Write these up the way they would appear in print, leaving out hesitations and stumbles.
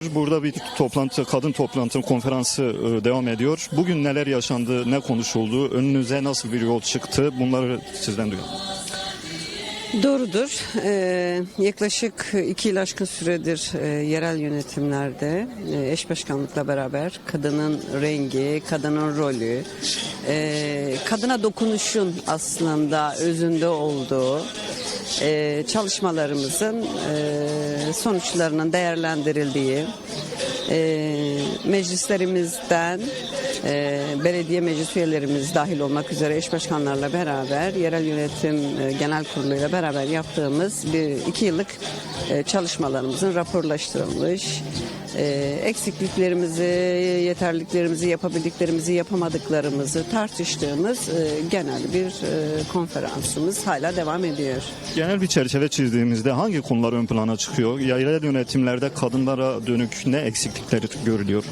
Burada bir toplantı, kadın toplantı konferansı devam ediyor. Bugün neler yaşandı, ne konuşuldu, önünüze nasıl bir yol çıktı, bunları sizden duyalım. Doğrudur. Yaklaşık 2 yıl aşkın süredir yerel yönetimlerde eş başkanlıkla beraber kadının rengi, kadının rolü, kadına dokunuşun aslında özünde olduğu çalışmalarımızın sonuçlarının değerlendirildiği, meclislerimizden belediye meclis üyelerimiz dahil olmak üzere eş başkanlarla beraber yerel yönetim genel kuruluyla beraber yaptığımız 2 yıllık çalışmalarımızın raporlaştırılmış, eksikliklerimizi, yeterliliklerimizi, yapabildiklerimizi, yapamadıklarımızı tartıştığımız genel bir konferansımız hala devam ediyor. Genel bir çerçeve çizdiğimizde hangi konular ön plana çıkıyor? Yerel yönetimlerde kadınlara dönük ne eksiklikler görülüyor?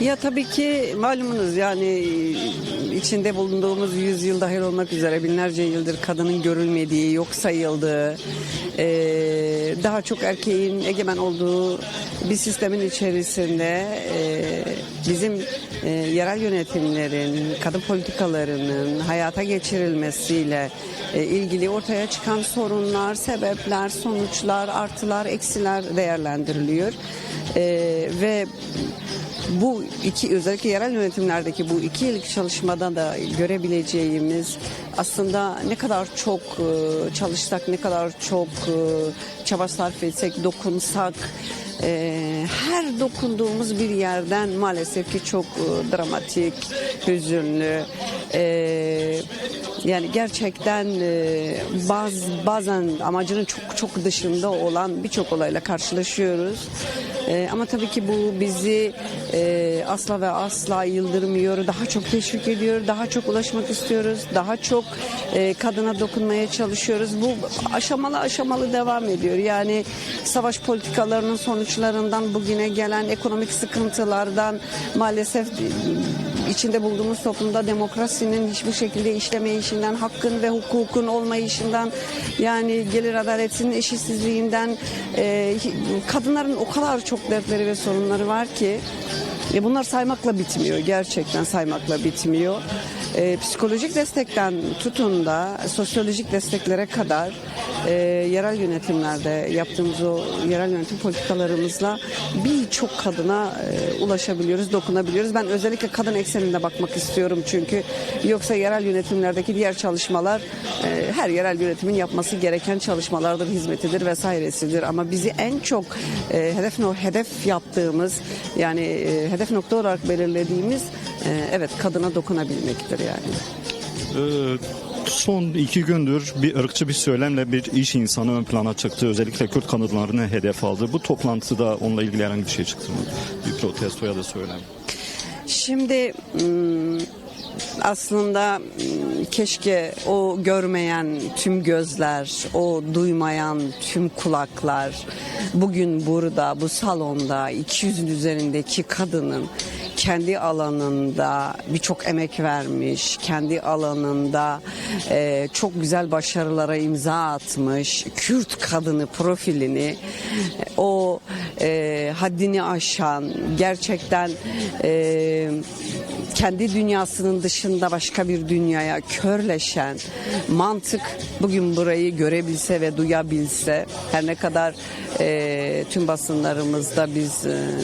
Ya tabii ki malumunuz yani içinde bulunduğumuz 100 yıl dahil olmak üzere binlerce yıldır kadının görülmediği, yok sayıldığı, daha çok erkeğin egemen olduğu bir sistemin içerisinde bizim yerel yönetimlerin, kadın politikalarının hayata geçirilmesiyle ilgili ortaya çıkan sorunlar, sebepler, sonuçlar, artılar, eksiler değerlendiriliyor ve bu özellikle yerel yönetimlerdeki bu 2 yıllık çalışmada da görebileceğimiz aslında ne kadar çok çalışsak, ne kadar çok çaba sarf etsek, dokunsak, her dokunduğumuz bir yerden maalesef ki çok dramatik, hüzünlü, yani gerçekten bazen amacının çok dışında olan birçok olayla karşılaşıyoruz. Ama tabii ki bu bizi asla ve asla yıldırmıyor. Daha çok teşvik ediyor. Daha çok ulaşmak istiyoruz. Daha çok kadına dokunmaya çalışıyoruz. Bu aşamalı devam ediyor. Yani savaş politikalarının sonuçlarından bugüne gelen ekonomik sıkıntılardan maalesef içinde bulunduğumuz toplumda demokrasinin hiçbir şekilde işlemeyişinden, hakkın ve hukukun olmayışından, yani gelir adaletinin eşitsizliğinden, kadınların o kadar çok dertleri ve sorunları var ki bunlar saymakla bitmiyor. Gerçekten saymakla bitmiyor. Psikolojik destekten tutun da sosyolojik desteklere kadar yerel yönetimlerde yaptığımız o yerel yönetim politikalarımızla birçok kadına ulaşabiliyoruz, dokunabiliyoruz. Ben özellikle kadın ekseninde bakmak istiyorum çünkü yoksa yerel yönetimlerdeki diğer çalışmalar her yerel yönetimin yapması gereken çalışmalardır, hizmetidir vesairesidir. Ama bizi en çok hedef yaptığımız, yani hedef nokta olarak belirlediğimiz evet kadına dokunabilmektir yani. Son 2 gündür bir ırkçı bir söylemle bir iş insanı ön plana çıktı. Özellikle Kürt kadınlarını hedef aldı. Bu toplantıda onunla ilgili herhangi bir şey çıktı mı? Bir protesto ya da söylem. Şimdi aslında keşke o görmeyen tüm gözler, o duymayan tüm kulaklar bugün burada, bu salonda 200'ün üzerindeki kadının kendi alanında birçok emek vermiş, kendi alanında çok güzel başarılara imza atmış Kürt kadını profilini, o haddini aşan, gerçekten kendi dünyasının dışında başka bir dünyaya körleşen mantık bugün burayı görebilse ve duyabilse, her ne kadar tüm basınlarımızda biz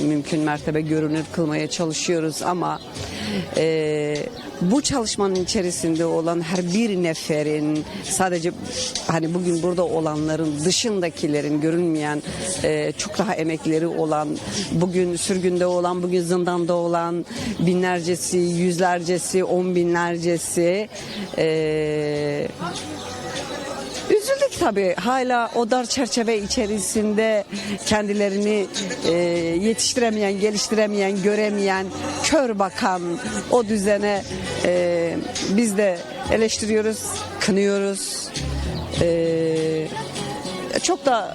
mümkün mertebe görünür kılmaya çalışıyoruz ama bu çalışmanın içerisinde olan her bir neferin, sadece hani bugün burada olanların dışındakilerin, görünmeyen çok daha emekleri olan, bugün sürgünde olan, bugün zindanda olan binlercesi, yüzlercesi, 10 binlercesi üzüldük tabii. Hala o dar çerçeve içerisinde kendilerini yetiştiremeyen, geliştiremeyen, göremeyen, kör bakan o düzene biz de eleştiriyoruz, kınıyoruz. çok da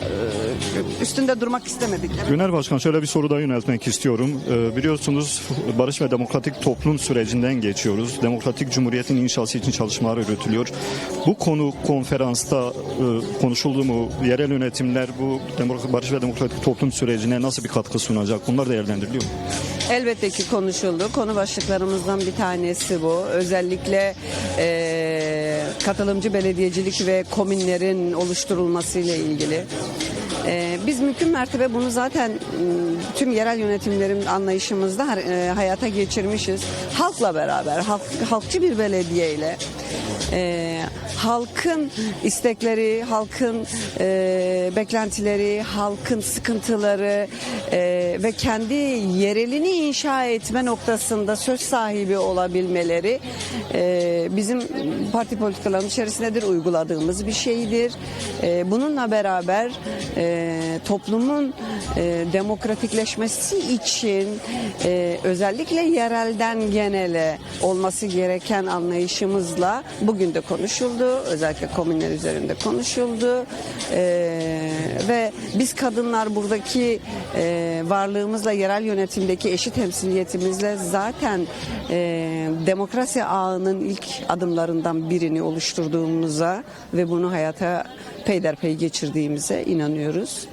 üstünde durmak istemedik. Güner Başkan, şöyle bir soru da yöneltmek istiyorum. Biliyorsunuz barış ve demokratik toplum sürecinden geçiyoruz. Demokratik Cumhuriyet'in inşası için çalışmalar yürütülüyor. Bu konu konferansta konuşuldu mu? Yerel yönetimler bu barış ve demokratik toplum sürecine nasıl bir katkı sunacak? Bunlar değerlendiriliyor mu? Elbette ki konuşuldu. Konu başlıklarımızdan bir tanesi bu. Özellikle katılımcı belediyecilik ve komünlerin oluşturulması ile ilgili. Biz mümkün mertebe bunu zaten tüm yerel yönetimlerin anlayışımızda hayata geçirmişiz. Halkla beraber, halkçı bir belediyeyle halkın istekleri, halkın beklentileri, halkın sıkıntıları ve kendi yerelini inşa etme noktasında söz sahibi olabilmeleri bizim parti politikalarının içerisindedir, uyguladığımız bir şeydir. Bununla beraber toplumun demokratikleşmesi için özellikle yerelden genele olması gereken anlayışımızla bugün de konuşuldu. Özellikle komünler üzerinde konuşuldu. Ve biz kadınlar buradaki varlığımızla, yerel yönetimdeki eşit temsiliyetimizle zaten demokrasi ağının ilk adımlarından birini oluşturduğumuza ve bunu hayata peyderpey geçirdiğimize inanıyoruz.